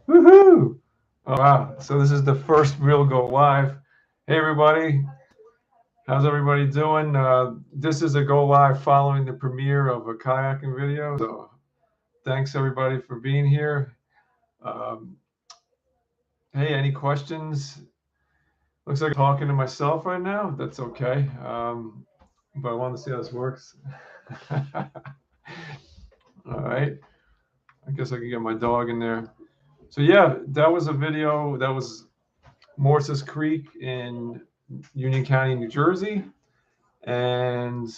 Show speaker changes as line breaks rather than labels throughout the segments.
Woohoo! Oh, wow. So this is the first real go live. Hey everybody, how's everybody doing? This is a go live following the premiere of a kayaking video. So thanks everybody for being here. Um, hey, any questions? Looks like I'm talking to myself right now. That's okay. But I want to see how this works. All right. I guess I can get my dog in there. So yeah, that was a video. That was Morses Creek in Union County, New Jersey. And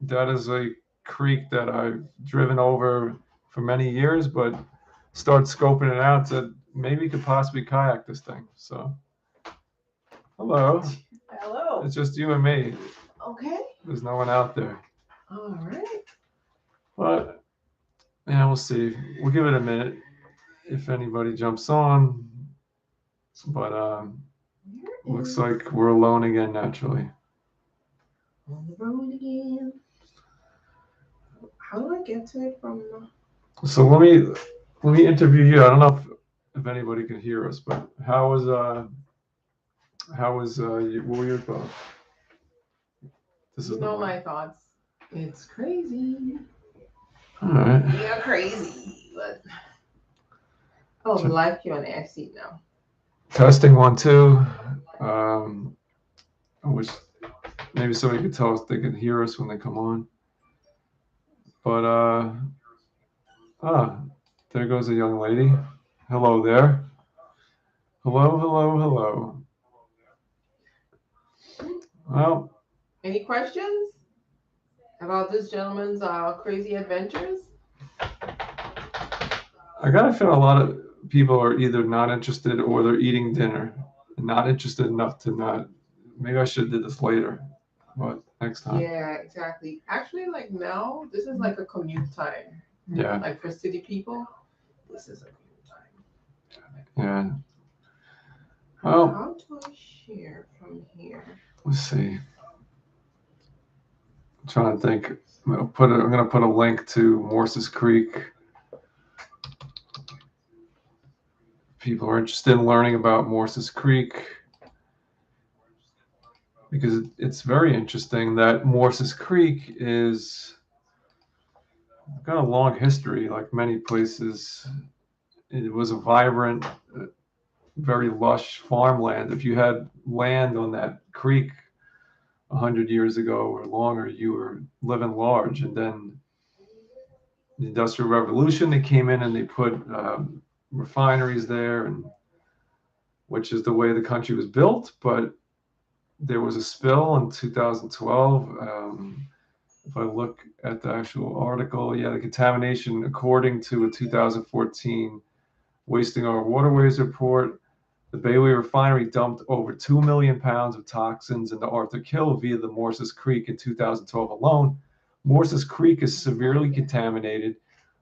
that is a creek that I've driven over for many years, but started scoping it out that maybe could possibly kayak this thing. So, hello.
Hello.
It's just you and me.
Okay.
There's no one out there.
All right.
But, yeah, we'll see. We'll give it a minute if anybody jumps on. But looks like we're alone again naturally.
On the road again. How do I get to it from?
So let me interview you. I don't know if anybody can hear us, but how was what were your thoughts? This is
My thoughts. It's crazy.
All right.
Yeah, crazy. But the live Q&A. I see now.
Testing 1 2. I wish maybe somebody could tell us they could hear us when they come on. But there goes a young lady. Hello there. Hello, hello, hello. Well,
any questions about this gentleman's crazy adventures?
I gotta feel a lot of people are either not interested or they're eating dinner and not interested enough to not. Maybe I should have did this later, but next time.
Yeah, exactly. Actually, like now, this is like a commute time.
Yeah.
Like for city people, this is a commute time.
Yeah. Well,
how do I share from here?
Let's see. I'm trying to think. I'm gonna put a link to Morses Creek. People are interested in learning about Morses Creek because it's very interesting that Morses Creek is got a long history, like many places. It was a vibrant, very lush farmland. If you had land on that creek 100 years ago or longer, you were living large. And then the Industrial Revolution, they came in and they put refineries there, and which is the way the country was built. But there was a spill in 2012. If I look at the actual article, yeah, the contamination, according to a 2014 Wasting Our Waterways report, the Bayway Refinery dumped over 2 million pounds of toxins into Arthur Kill via the Morses Creek in 2012 alone. Morses Creek is severely contaminated.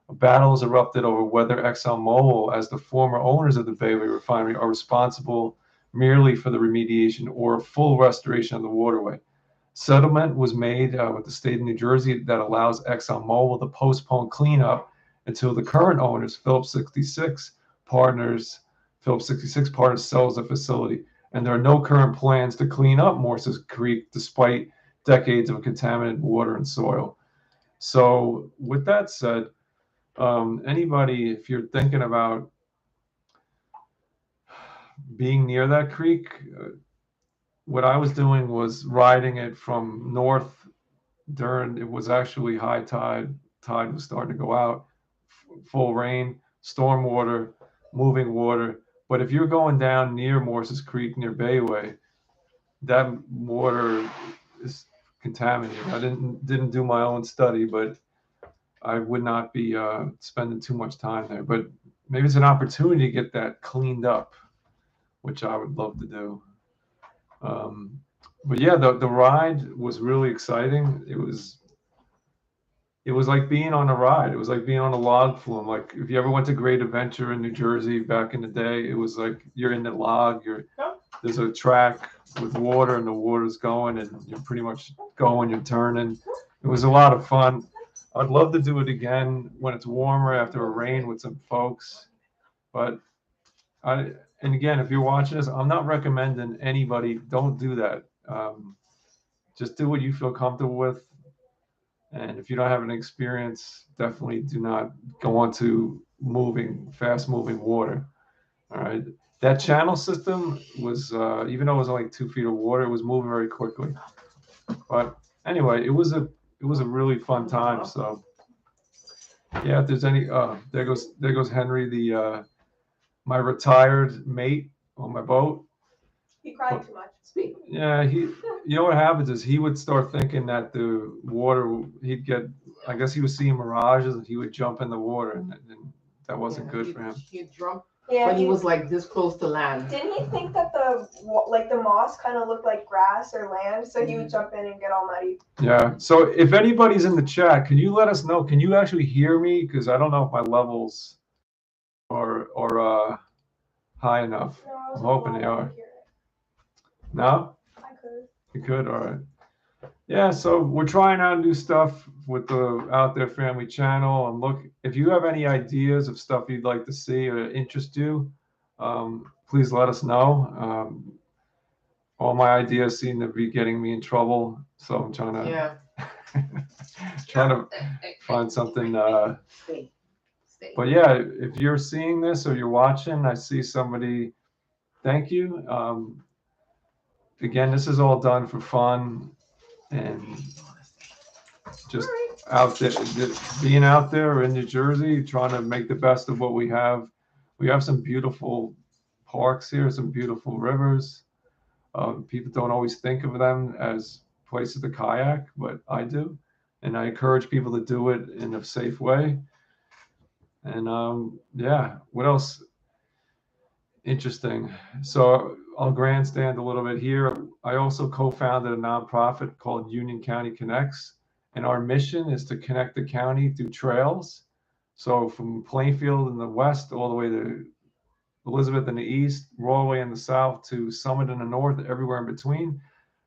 A battle has erupted over whether ExxonMobil, as the former owners of the Bayway Refinery, are responsible merely for the remediation or a full restoration of the waterway. Settlement was made with the state of New Jersey that allows ExxonMobil to postpone cleanup until the current owners, Phillips 66 Partners, sells the facility. And there are no current plans to clean up Morses Creek despite decades of contaminated water and soil. So with that said, anybody, if you're thinking about being near that creek, what I was doing was riding it from north during, it was actually high tide. Tide was starting to go out, full rain, storm water, moving water. But if you're going down near Morses Creek, near Bayway, that water is contaminated. I didn't do my own study, but I would not be spending too much time there. But maybe it's an opportunity to get that cleaned up, which I would love to do. But yeah, the ride was really exciting. It was like being on a ride. It was like being on a log flume. Like if you ever went to Great Adventure in New Jersey back in the day, it was like you're in the log. There's a track with water, and the water's going, and you're pretty much going. You're turning. It was a lot of fun. I'd love to do it again when it's warmer after a rain with some folks. But And again, if you're watching this, I'm not recommending anybody, don't do that. Just do what you feel comfortable with. And if you don't have an experience, definitely do not go onto fast moving water. All right. That channel system was, even though it was only 2 feet of water, it was moving very quickly. But anyway, it was a really fun time. So yeah, if there's any, there goes Henry, the my retired mate on my boat.
He cried too much. Speak.
Yeah, you know what happens is he would start thinking that the water, he'd get, I guess he was seeing mirages and he would jump in the water and that wasn't good for him.
He'd drunk when he was like this close to land.
Didn't he think that the moss kind of looked like grass or land, so he would jump in and get all muddy?
Yeah. So if anybody's in the chat, can you let us know? Can you actually hear me? Because I don't know if my levels are high enough.
No, I was
I'm hoping they are. No?
I could.
You could? All right. Yeah, so we're trying out new stuff with the Out There Family channel. And look, if you have any ideas of stuff you'd like to see or interest you, please let us know. All my ideas seem to be getting me in trouble, so I'm trying to trying to find something. But yeah, if you're seeing this or you're watching, I see somebody. Thank you. Again, this is all done for fun and just out there, being out there in New Jersey, trying to make the best of what we have. We have some beautiful parks here, some beautiful rivers. People don't always think of them as places to kayak, but I do. And I encourage people to do it in a safe way. And yeah, what else? Interesting. So I'll grandstand a little bit here. I also co-founded a nonprofit called Union County Connects, and our mission is to connect the county through trails. So from Plainfield in the west all the way to Elizabeth in the east, Rollaway in the south to Summit in the north, everywhere in between.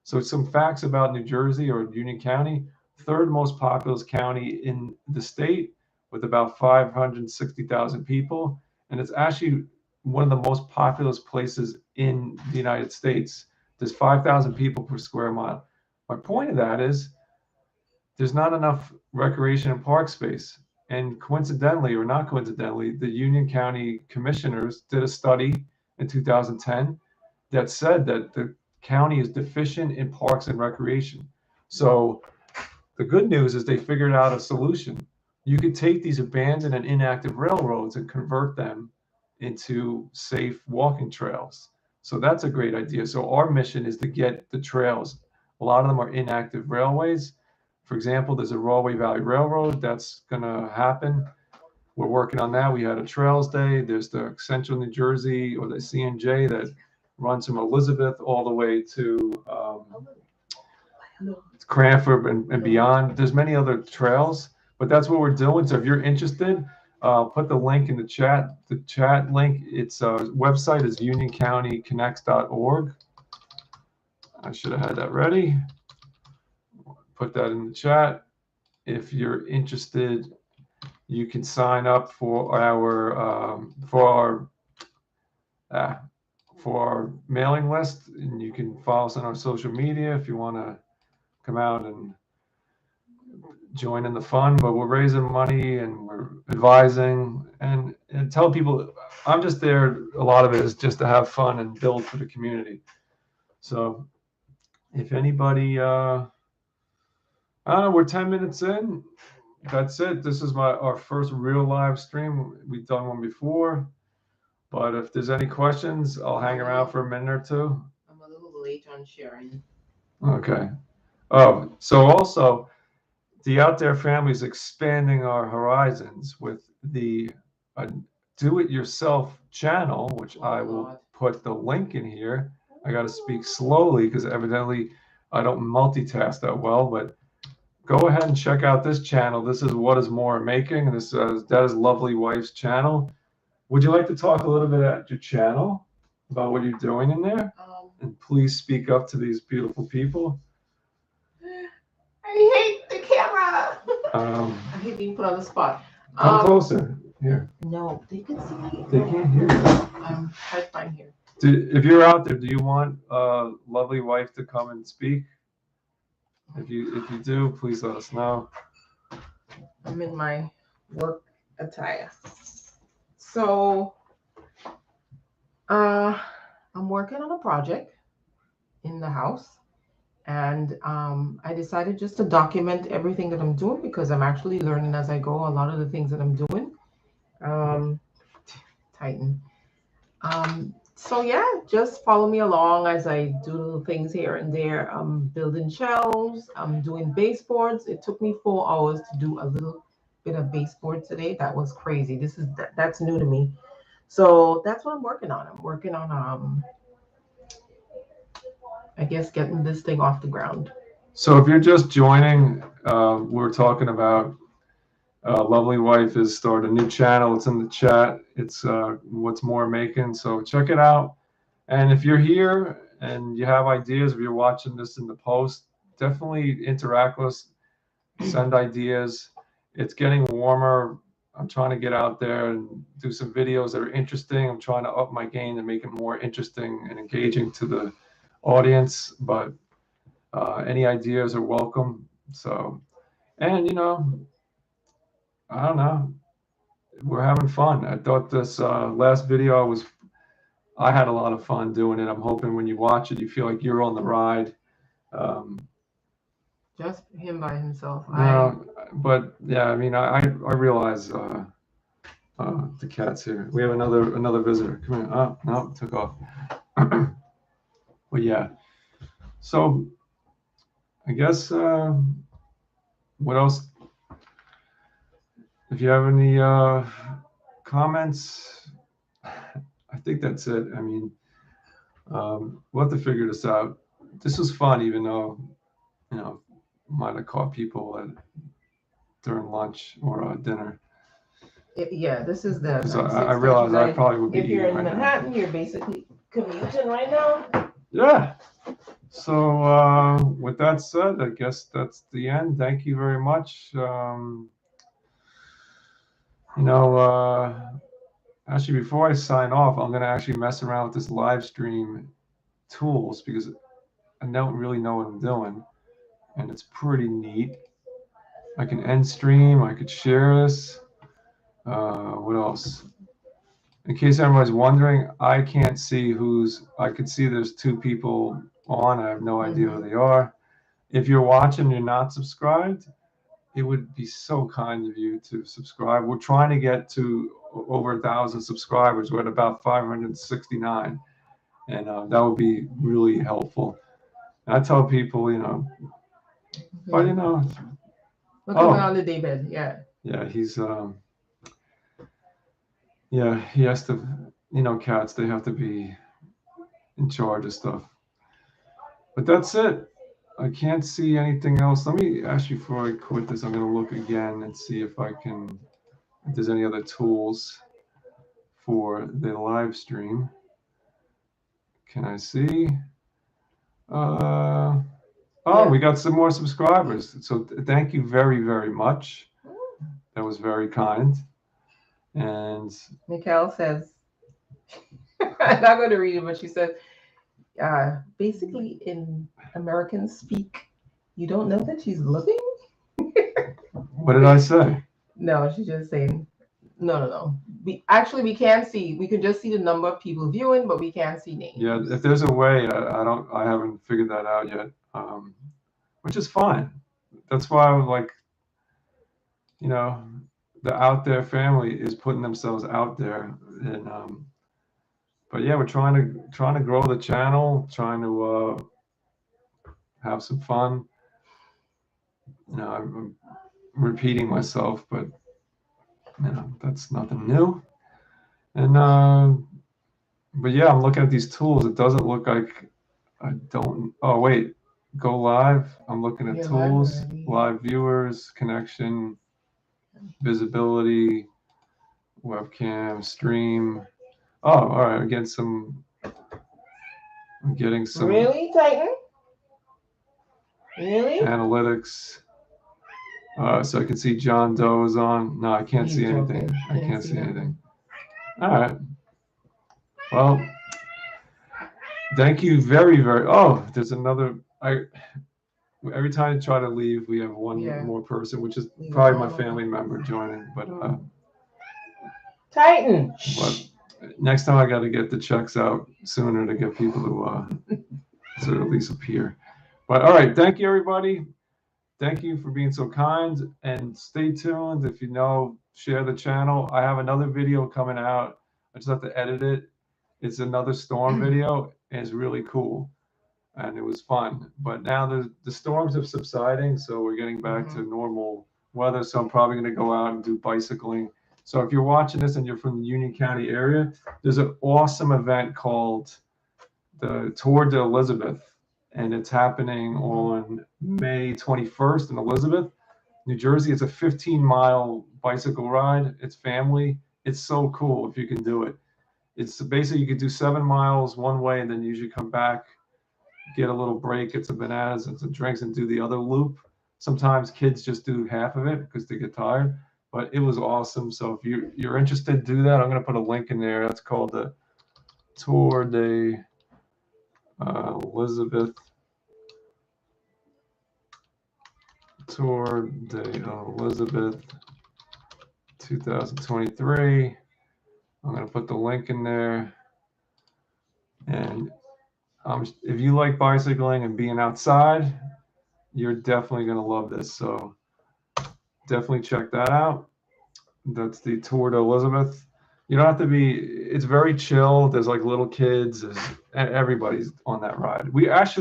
So some facts about New Jersey or Union County: third most populous county in the state with about 560,000 people, and it's actually one of the most populous places in the United States. There's 5,000 people per square mile. My point of that is there's not enough recreation and park space. And coincidentally or not coincidentally, the Union County commissioners did a study in 2010 that said that the county is deficient in parks and recreation. So the good news is they figured out a solution. You could take these abandoned and inactive railroads and convert them into safe walking trails. So that's a great idea. So our mission is to get the trails. A lot of them are inactive railways. For example, there's a Rollaway Valley Railroad that's going to happen. We're working on that. We had a Trails Day. There's the Central New Jersey, or the CNJ, that runs from Elizabeth all the way to Cranford and beyond. There's many other trails, but that's what we're doing. So if you're interested, put the link in the chat. The chat link, its website is unioncountyconnects.org. I should have had that ready. Put that in the chat. If you're interested, you can sign up for our mailing list, and you can follow us on our social media if you want to come out and join in the fun. But we're raising money and we're advising and tell people I'm just there. A lot of it is just to have fun and build for the community. So if anybody, I don't know, we're 10 minutes in. That's it. This is our first real live stream. We've done one before, but if there's any questions, I'll hang around for a minute or two.
I'm a little late on sharing.
Okay. Oh, so also the Out There Family is expanding our horizons with the do-it-yourself channel, which I will put the link in here. I got to speak slowly because evidently I don't multitask that well, but go ahead and check out this channel. This is What Is More Making, and this is Dad's lovely wife's channel. Would you like to talk a little bit about your channel, about what you're doing in there? And please speak up to these beautiful people.
I hate the camera. I hate being put on the spot.
Come closer. Here.
No, they can see me.
They can't hear you.
I'm High five here.
If you're out there, do you want lovely wife to come and speak? If you do, please let us know.
I'm in my work attire. So, I'm working on a project in the house, and I decided just to document everything that I'm doing because I'm actually learning as I go. A lot of the things that I'm doing, Titan. So yeah, just follow me along as I do little things here and there. I'm building shelves. I'm doing baseboards. It took me 4 hours to do a little bit of baseboard today. That was crazy. That's new to me. So that's what I'm working on. I'm working on I guess getting this thing off the ground.
So if you're just joining, we're talking about lovely wife has started a new channel. It's in the chat. It's What's More Making. So check it out. And if you're here and you have ideas, if you're watching this in the post, definitely interact with us. Send ideas. It's getting warmer. I'm trying to get out there and do some videos that are interesting. I'm trying to up my game and make it more interesting and engaging to the audience. But any ideas are welcome. So, and you know, I don't know. We're having fun. I thought this last video I had a lot of fun doing it. I'm hoping when you watch it, you feel like you're on the ride.
Just him by himself.
No, but yeah, I mean, I realize the cat's here. We have another visitor. Come here. Oh, no, it took off. Well, yeah. So I guess what else? If you have any comments, I think that's it. I mean, we'll have to figure this out. This was fun, even though, you know, might have caught people during lunch or dinner.
Yeah, this is the.
Because I realize I probably would be.
If you're in Manhattan, you're basically commuting right now.
Yeah. So with that said, I guess that's the end. Thank you very much. Actually, before I sign off, I'm going to actually mess around with this live stream tools because I don't really know what I'm doing. And it's pretty neat. I can end stream. I could share this. What else? In case everybody's wondering, I can't see I could see there's 2 people on. I have no idea who they are. If you're watching and you're not subscribed, it would be so kind of you to subscribe. We're trying to get to over 1,000 subscribers. We're at about 569, and that would be really helpful. And I tell people, but
Look at my holiday bed.
Yeah, he's he has to. Cats, they have to be in charge of stuff. But that's it. I can't see anything else. Let me actually, before I quit this, I'm going to look again and see if there's any other tools for the live stream. Can I see? We got some more subscribers. So thank you very, very much. That was very kind. And
Mikhail says, I'm not going to read it, but she says, basically in American speak, you don't know that she's looking?
What did I say?
No, she's just saying, no. We can see, we can just see the number of people viewing, but we can't see names.
Yeah, if there's a way, I haven't figured that out yet, which is fine. That's why I was like, the out there family is putting themselves out there, and but yeah, we're trying to grow the channel, trying to have some fun. I'm repeating myself, but that's nothing new. And but yeah, I'm looking at these tools. It doesn't look like I don't. Oh wait, go live. I'm looking at tools, live viewers, connection, visibility, webcam, stream. Oh, all right. I'm getting some.
Really, Titan? Really?
Analytics. So I can see John Doe's on. No, I can't see anything. I can't see anything. All right. Well, thank you very, very. Oh, there's another. Every time I try to leave, we have one
Yeah.
more person, which is
Yeah.
probably my family member joining. But
Titan.
next time I got to get the checks out sooner to get people to at least appear. But all right, thank you everybody. Thank you for being so kind, and stay tuned. If you know, share the channel. I have another video coming out. I just have to edit it. It's another storm video, and it's really cool, and it was fun. But now the storms are subsiding, so we're getting back to normal weather. So I'm probably going to go out and do bicycling. So if you're watching this and you're from the Union County area, there's an awesome event called the Tour de Elizabeth, and it's happening on May 21st in Elizabeth, New Jersey. It's a 15-mile bicycle ride. It's family. It's so cool if you can do it. It's basically you could do 7 miles one way and then usually come back, get a little break, get some bananas and some drinks, and do the other loop. Sometimes kids just do half of it because they get tired. But it was awesome. So if you're interested, do that. I'm going to put a link in there. That's called the Tour de Elizabeth. Tour de Elizabeth 2023. I'm going to put the link in there. And if you like bicycling and being outside, you're definitely going to love this. So definitely check that out. That's the Tour de Elizabeth. You don't have to be, it's very chill. There's like little kids, and everybody's on that ride. We have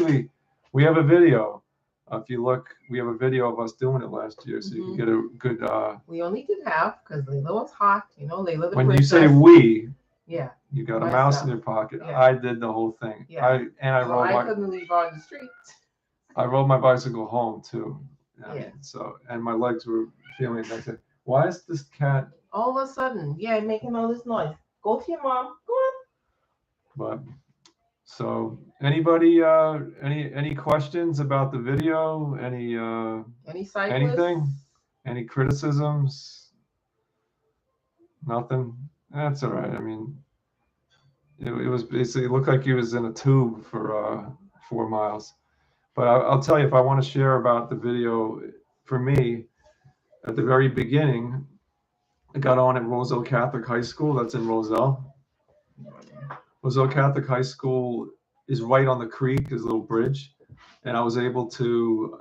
a video. If you look, we have a video of us doing it last year, so you can get a good.
We only did half because Layla was hot. You know, Layla the
When
princess.
you say we,
yeah,
you got a mouse in your pocket.
Yeah.
I did the whole thing.
Yeah. I couldn't leave her on the street.
I rode my bicycle home too.
Yeah.
So, and my legs were feeling it. I said, why is this cat?
All of a sudden, yeah, making all this noise. Go to your mom. Go on.
But so anybody any questions about the video? Any
cyclists?
anything? Any criticisms? Nothing. That's all right. I mean, it was basically, it looked like he was in a tube for 4 miles. But I'll tell you, if I want to share about the video, for me, at the very beginning, I got on at Roselle Catholic High School. That's in Roselle. Roselle Catholic High School is right on the creek. There's a little bridge. And I was able to,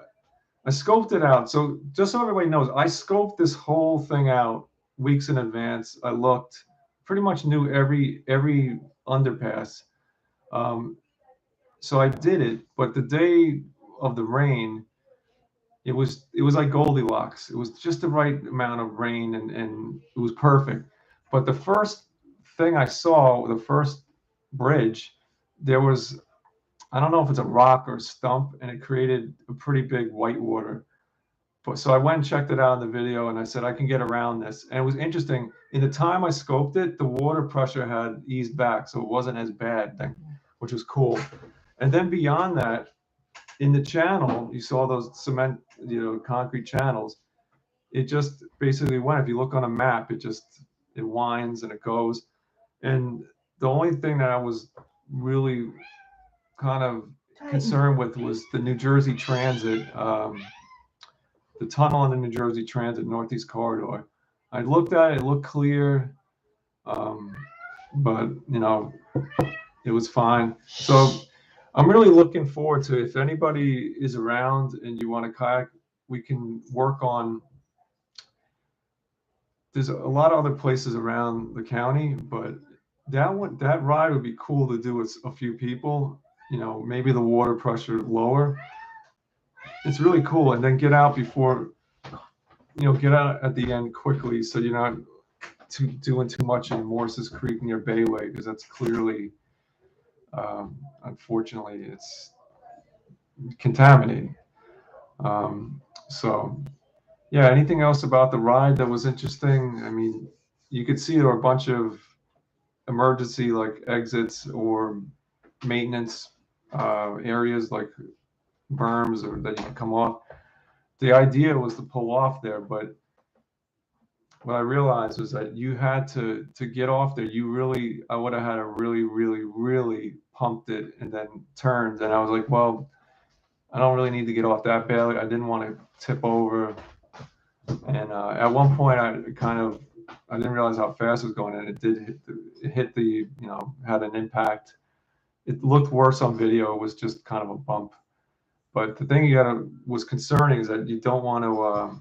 I scoped it out. So just so everybody knows, I scoped this whole thing out weeks in advance. I looked, pretty much knew every underpass. So I did it, but the day of the rain, it was like Goldilocks. It was just the right amount of rain, and it was perfect. But the first thing I saw, the first bridge, there was, I don't know if it's a rock or a stump, and it created a pretty big white water. But so I went and checked it out in the video, and I said I can get around this. And it was interesting. In the time I scoped it, the water pressure had eased back, so it wasn't as bad, which was cool. And then beyond that, in the channel, you saw those cement, concrete channels. It just basically went. If you look on a map, it winds and it goes. And the only thing that I was really kind of concerned with was the New Jersey Transit, the tunnel on the New Jersey Transit Northeast Corridor. I looked at it; it looked clear, but it was fine. So I'm really looking forward to it. If anybody is around and you want to kayak, we can work on. There's a lot of other places around the county, but that ride would be cool to do with a few people. Maybe the water pressure lower. It's really cool, and then get out before, get out at the end quickly, so you're not doing too much in Morses Creek near Bayway, because that's clearly, unfortunately, it's contaminating. So yeah, anything else about the ride that was interesting? I mean, you could see there were a bunch of emergency like exits or maintenance areas like berms or that you could come off. The idea was to pull off there, but what I realized was that you had to get off there. I would have had to really pumped it and then turned. And I was like, well, I don't really need to get off that badly. I didn't want to tip over. And at one point, I didn't realize how fast it was going, and it hit the, had an impact. It looked worse on video. It was just kind of a bump. But the thing was concerning is that you don't want to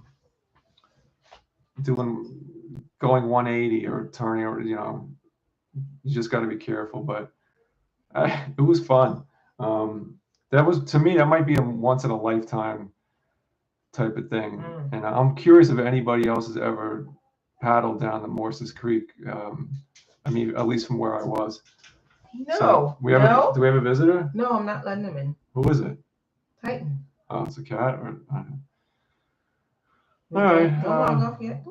going 180 or turning, or you just got to be careful. But it was fun. That was, to me, that might be a once in a lifetime type of thing. And I'm curious if anybody else has ever paddled down the Morses Creek. I mean, at least from where I was.
No.
So do we have a visitor?
No, I'm not letting him in.
Who is it?
Titan.
Oh, it's a cat. Or, all
Okay,
right.
Don't log off yet.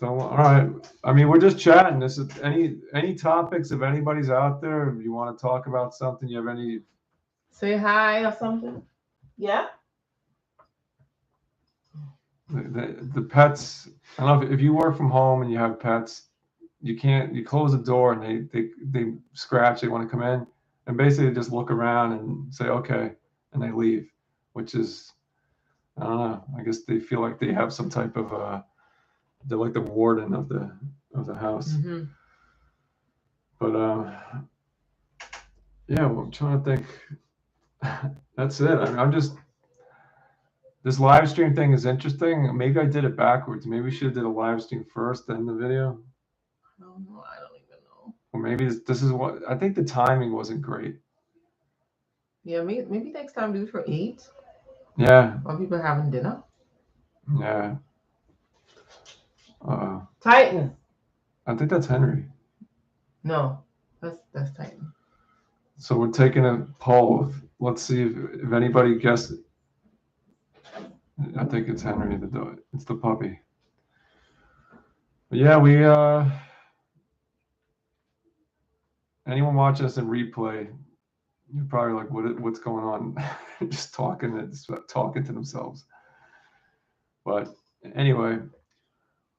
All right. I mean, we're just chatting. This is any topics. If anybody's out there, if you want to talk about something, you have any?
Say hi or something. Yeah.
The pets. I don't know if you work from home and you have pets. You close the door and they scratch. They want to come in, and basically just look around and say okay, and they leave, which is, I don't know. I guess they feel like they have some type of they're like the warden of the house.
Mm-hmm.
But yeah, well, I'm trying to think. That's it. I mean, this live stream thing is interesting. Maybe I did it backwards. Maybe we should have did a live stream first, then the video.
No, I don't even know.
Or maybe this is what I think. The timing wasn't great.
Yeah, maybe next time do it for 8.
Yeah.
While people are having dinner.
Yeah.
Titan.
I think that's Henry.
No, that's Titan.
So we're taking a poll. Let's see if anybody guessed it. I think it's Henry the dog. It's the puppy. But yeah, we anyone watching us in replay, you're probably like, what's going on? Just talking to themselves. But anyway,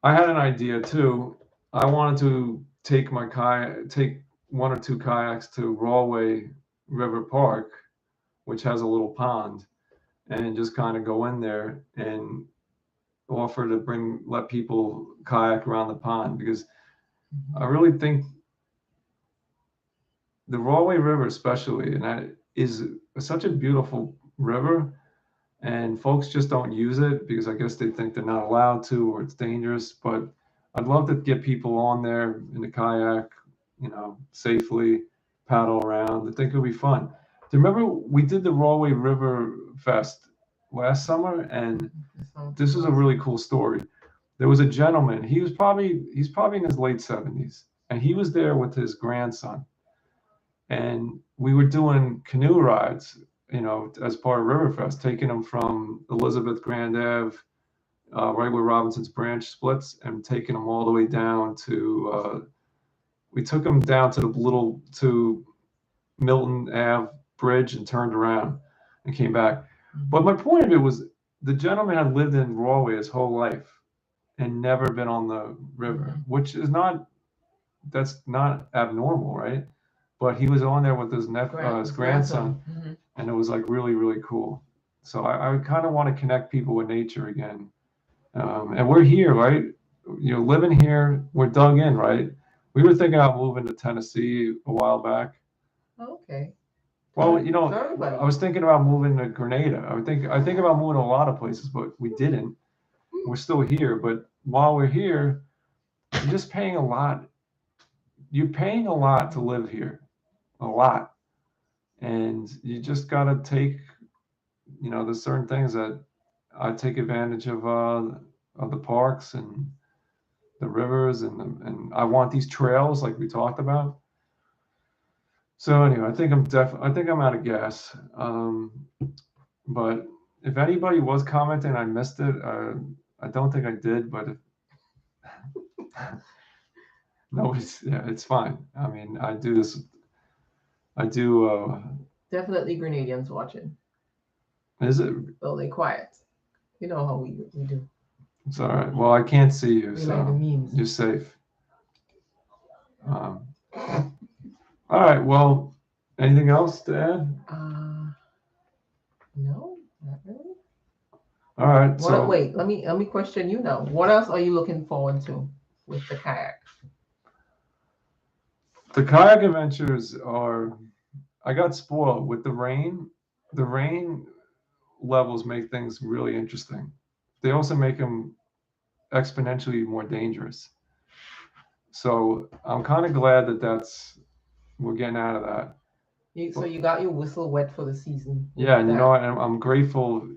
I had an idea too. I wanted to take take 1 or 2 kayaks to Rawway River Park, which has a little pond, and just kind of go in there and offer to let people kayak around the pond, because I really think the Rawway River, especially, and that is such a beautiful river, and folks just don't use it because I guess they think they're not allowed to, or it's dangerous. But I'd love to get people on there in the kayak, safely paddle around. I think it'll be fun. Do you remember we did the Rawway River Fest last summer, and this is a really cool story. There was a gentleman. He's probably in his late 70s, and he was there with his grandson, and we were doing canoe rides, as part of Riverfest, taking them from Elizabeth Grand Ave, right where Robinson's Branch splits, and taking them all the way down to. We took them down to Milton Ave Bridge and turned around and came back. But my point of it was, the gentleman had lived in Rawway his whole life and never been on the river, which is that's not abnormal, right? But he was on there with his grandson, and it was like really, really cool. So I kind of want to connect people with nature again. And we're here, right? Living here, we're dug in, right? We were thinking about moving to Tennessee a while back.
Okay.
Well, I was thinking about moving to Grenada. I think about moving to a lot of places, but we didn't. We're still here. But while we're here, you're just paying a lot. You're paying a lot to live here, a lot, and you just gotta take. There's certain things that I take advantage of the parks and the rivers, and I want these trails like we talked about. So anyway, I think I'm out of gas. But if anybody was commenting, I missed it. I don't think I did, but it's fine. I mean, I do this. I do.
Definitely Grenadians watching.
Is it?
Well, they quiet. You know how we do.
It's all right. Well, I can't see you,
We like the
so
memes.
you're safe. All right. Well, anything else to add?
No, not really.
All right.
What,
So
wait, let me question you now. What else are you looking forward to with the kayak?
the kayak adventures are. I got spoiled with the rain. The rain levels make things really interesting. They also make them exponentially more dangerous. So I'm kind of glad that we're getting out of that.
So you got your whistle wet for the season. with
Yeah, and you know
that.
what? I'm grateful.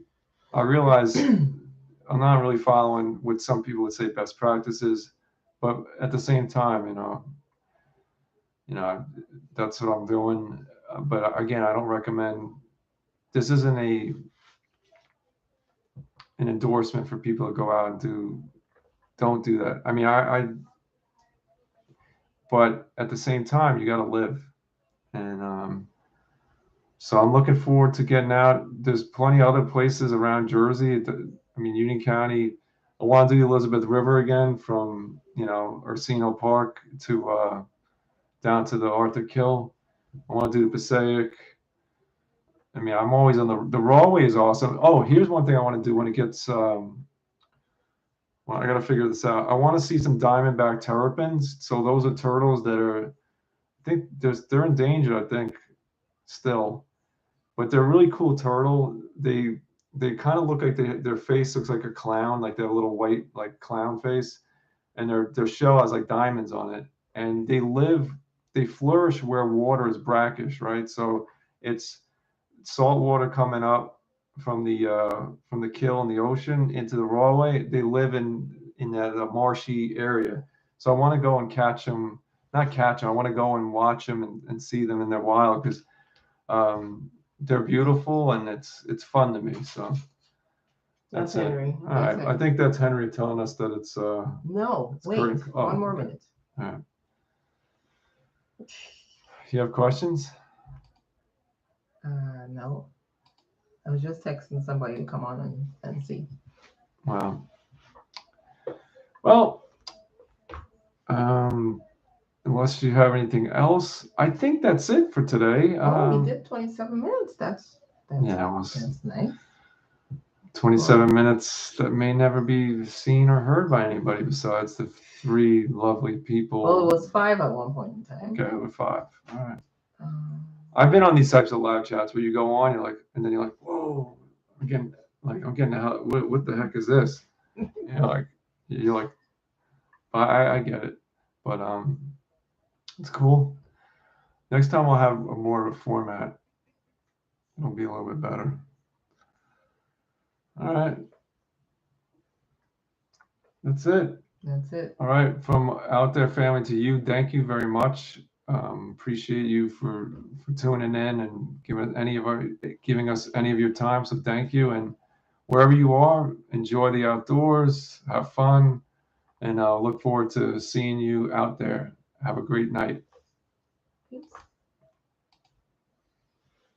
I realize I'm not really following what some people would say best practices, but at the same time, that's what I'm doing. But again, I don't recommend. This isn't an endorsement for people to go out and don't do that. I mean, but at the same time, you got to live, and so I'm looking forward to getting out. There's plenty of other places around Jersey. I mean, Union County. I want to do the Elizabeth River again from Orsino Park to down to the Arthur Kill. I want to do the Passaic. I mean, I'm always on the Rawway is awesome. Oh, here's one thing I want to do when it gets. Well, I got to figure this out. I want to see some diamondback terrapins. So those are turtles that are. I think they're in danger. I think still, but they're a really cool turtle. They kind of look like their face looks like a clown, like their little white like clown face, and their shell has like diamonds on it. And they flourish where water is brackish, right? So it's salt water coming up from the kill in the ocean into the Rawway. They live in that marshy area. So I want to go and catch them, not catch them. I want to go and watch them and see them in their wild because they're beautiful and it's fun to me. So that's it.
Henry.
All right. I think that's Henry telling us that it's
No,
it's
wait.
current. Oh,
One more
okay.
minute.
All right. You have questions?
No. I was just texting somebody to come on and see.
Wow. Well, unless you have anything else, I think that's it for today.
We did 27 minutes. That's
Yeah, it was
that's nice.
27 minutes that may never be seen or heard by anybody besides the three lovely people.
Well, it was 5 at one point in time.
Okay, with 5. All right.
Um,
I've been on these types of live chats where you go on, you're like, and then you're like, whoa, again, like I'm getting out. What the heck is this? You're like, I get it, but it's cool. Next time we'll have more of a format. It'll be a little bit better. All right. That's it.
That's it.
All right. From Out There Family to you, thank you very much. Appreciate you for tuning in and giving us any of your time. So thank you. And wherever you are, enjoy the outdoors, have fun, and look forward to seeing you out there. Have a great night.
Peace.